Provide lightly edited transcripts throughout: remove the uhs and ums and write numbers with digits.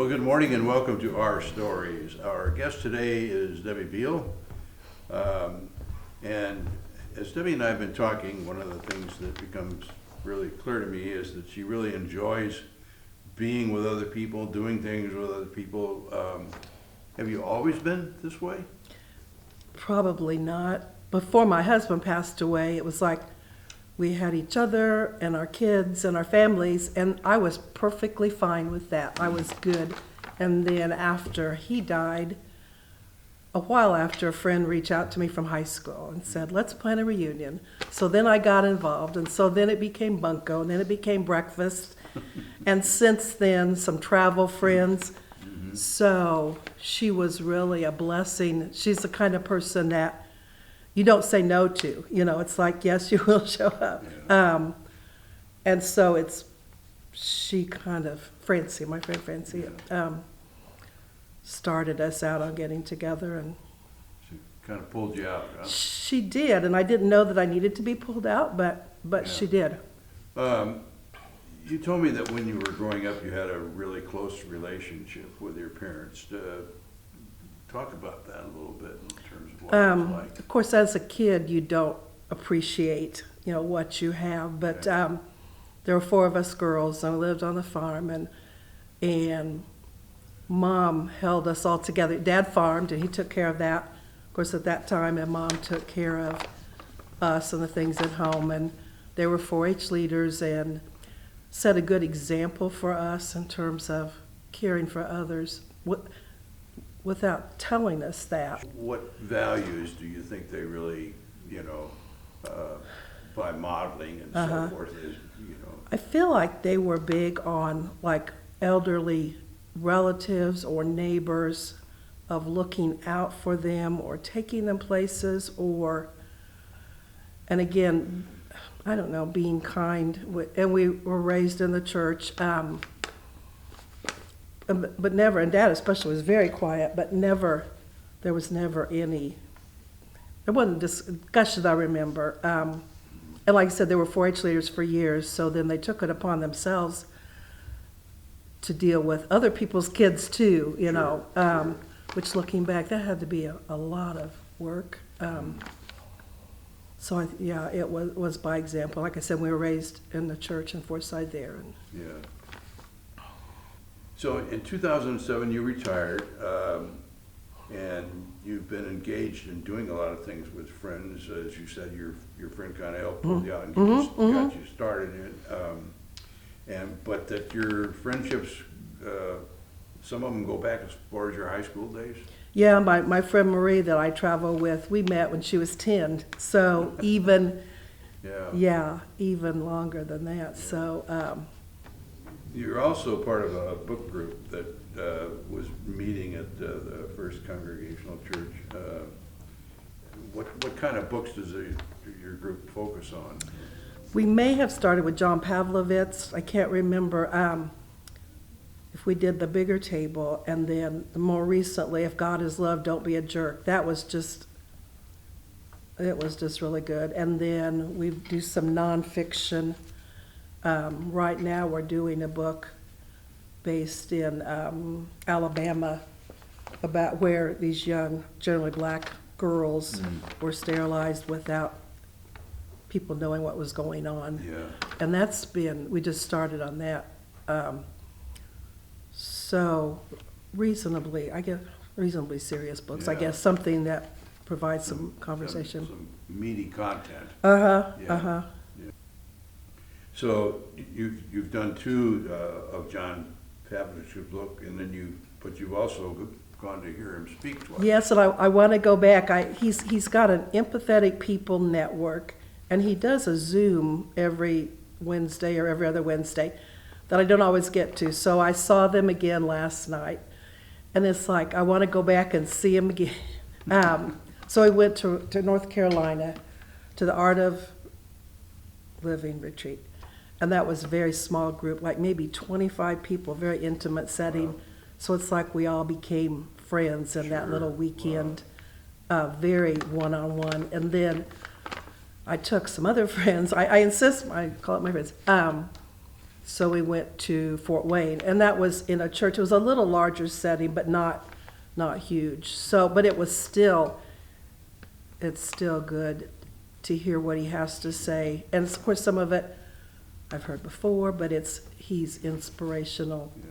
Well, good morning and welcome to Our Stories. Our guest today is Debbie Beal. And as Debbie and I have been talking, one of the things that becomes really clear to me is that she really enjoys being with other people, doing things with other people. Have you always been this way? Probably not. Before my husband passed away, it was like we had each other and our kids and our families, and I was perfectly fine with that. I was good. And then after he died, a while after, a friend reached out to me from high school and said, let's plan a reunion. So then I got involved, and so then it became bunco, and then it became breakfast, and since then, some travel friends. So she was really a blessing. She's the kind of person that you don't say no to. You know, it's like, yes, you will show up. Yeah. And so she kind of, Francie, my friend Francie, started us out on getting together. And She kind of pulled you out, huh? she did, and I didn't know that I needed to be pulled out, but Yeah. she did. You told me that when you were growing up, you had a really close relationship with your parents. Talk about that a little bit in terms of what it was like. Of course, as a kid, you don't appreciate, what you have. But there were four of us girls, and we lived on the farm, and Mom held us all together. Dad farmed, and he took care of that. Of course, at that time, and Mom took care of us and the things at home. And they were 4-H leaders and set a good example for us in terms of caring for others without telling us that. What values do you think they really, by modeling and so forth, I feel like they were big on like elderly relatives or neighbors, of looking out for them or taking them places, and again, I don't know, being kind. And we were raised in the church, but never, and Dad especially was very quiet, but there was never any, there wasn't discussion I remember. And like I said, they were 4-H leaders for years, so then they took it upon themselves to deal with other people's kids too, Sure. Which looking back, that had to be a lot of work. So it was by example. Like I said, we were raised in the church in Forsyth there. Yeah. So in 2007, you retired, and you've been engaged in doing a lot of things with friends. As you said, your friend kind of helped pull you out and got you started in it. But that your friendships, some of them go back as far as your high school days? Yeah, my friend Marie that I travel with, we met when she was 10. So even longer than that. So you're also part of a book group that was meeting at the First Congregational Church. What kind of books does your group focus on? we may have started with John Pavlovitz. I can't remember if we did the bigger table, and then more recently, If God Is Love, Don't Be a Jerk. It was just really good. And then we do some nonfiction. Right now we're doing a book based in Alabama about where these young, generally black girls were sterilized without people knowing what was going on. Yeah. And we just started on that. So reasonably serious books, I Yeah. guess, something that provides some conversation. Some meaty content. Yeah. Yeah. So you've done two of John Pavlich's book, and then you've also gone to hear him speak twice. Yes, and I want to go back. He's got an Empathetic People Network, and he does a Zoom every Wednesday or every other Wednesday that I don't always get to. So I saw them again last night, and it's like I want to go back and see him again. So I went to North Carolina to the Art of Living retreat, and that was a very small group, like maybe 25 people, very intimate setting. Wow. So it's like we all became friends in that Sure. little weekend, very one-on-one. And then I took some other friends. I insist, I call it my friends, So we went to Fort Wayne, and that was in a church. It was a little larger setting, but not huge. So, but it's still good to hear what he has to say. And of course, some of it I've heard before, but he's inspirational Yeah.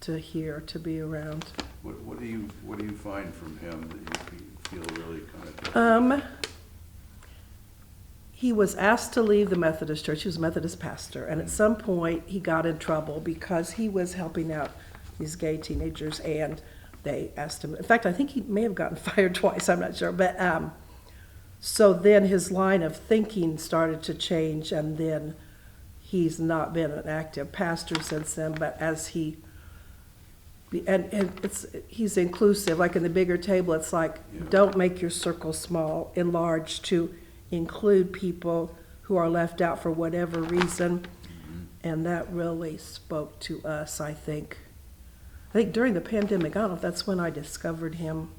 to hear, to be around. What do you find from him that you feel really kind of different? He was asked to leave the Methodist church. He was a Methodist pastor, and at some point he got in trouble because he was helping out these gay teenagers, and they asked him. In fact, I think he may have gotten fired twice. I'm not sure, but so then his line of thinking started to change, and then he's not been an active pastor since then. But as he's inclusive. Like in the bigger table, it's like, don't make your circle small, enlarge to include people who are left out for whatever reason. And that really spoke to us, I think. I think during the pandemic, I don't know if that's when I discovered him.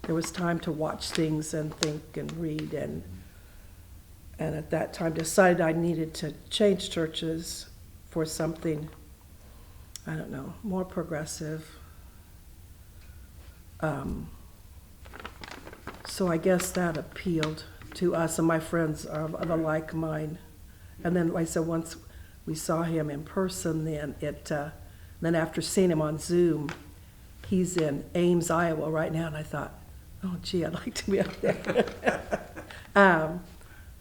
There was time to watch things and think and read, and at that time decided I needed to change churches for something, I don't know, more progressive. So I guess that appealed to us, and my friends are of a like mind. And then, like I said, once we saw him in person, then after seeing him on Zoom, he's in Ames, Iowa right now, and I thought, oh, gee, I'd like to be up there.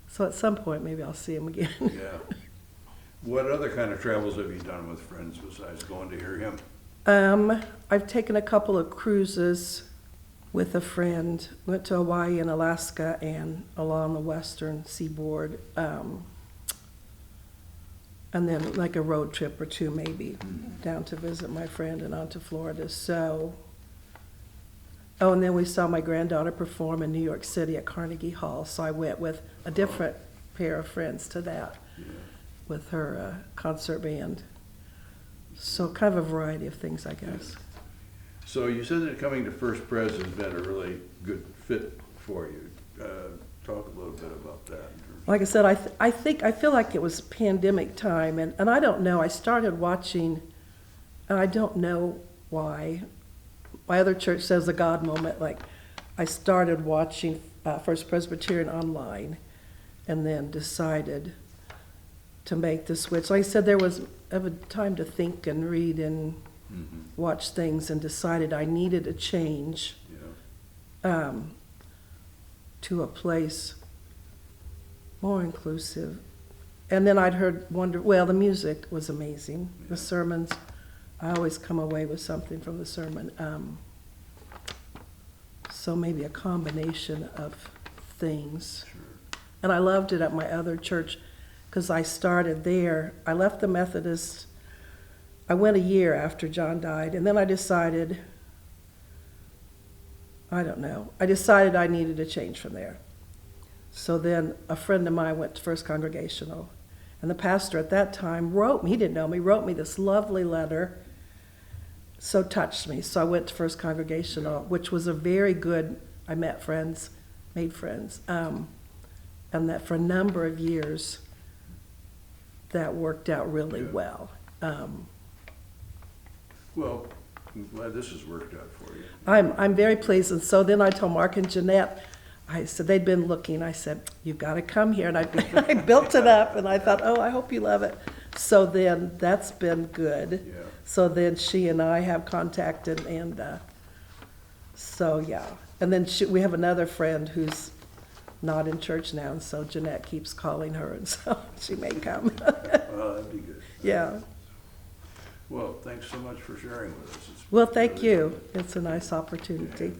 So at some point, maybe I'll see him again. Yeah. What other kind of travels have you done with friends besides going to hear him? I've taken a couple of cruises with a friend. Went to Hawaii and Alaska and along the western seaboard. And then like a road trip or two maybe, down to visit my friend and on to Florida. So, oh, and then we saw my granddaughter perform in New York City at Carnegie Hall. So I went with a different pair of friends to that. Yeah. With her concert band. So kind of a variety of things, I guess. So you said that coming to First Pres has been a really good fit for you. Talk a little bit about that. Like I said, I feel like it was pandemic time, and I don't know. I started watching, and I don't know why. My other church says a God moment. Like I started watching First Presbyterian online, and then decided to make the switch. Like I said, there was a time to think and read and watch things, and decided I needed a change to a place more inclusive. And then I'd heard the music was amazing. The sermons, I always come away with something from the sermon. So maybe a combination of things. Sure. And I loved it at my other church because I started there. I left the Methodist. I went a year after John died, and then I decided, I decided I needed a change from there. So then a friend of mine went to First Congregational, and the pastor at that time wrote me, he didn't know me, wrote me this lovely letter, so touched me. So I went to First Congregational, which was a very good, I met friends, made friends, and that for a number of years, that worked out really well. Well, I'm glad this has worked out for you. I'm very pleased. And so then I told Mark and Jeanette, I said, they'd been looking. I said, you've got to come here. And I built it up, and I thought, oh, I hope you love it. So then that's been good. Yeah. So then she and I have contacted, and so yeah. And then we have another friend who's not in church now, and so Jeanette keeps calling her, and so she may come. Well, that'd be good. Yeah. Well, thanks so much for sharing with us. Well, thank you. It's a nice opportunity.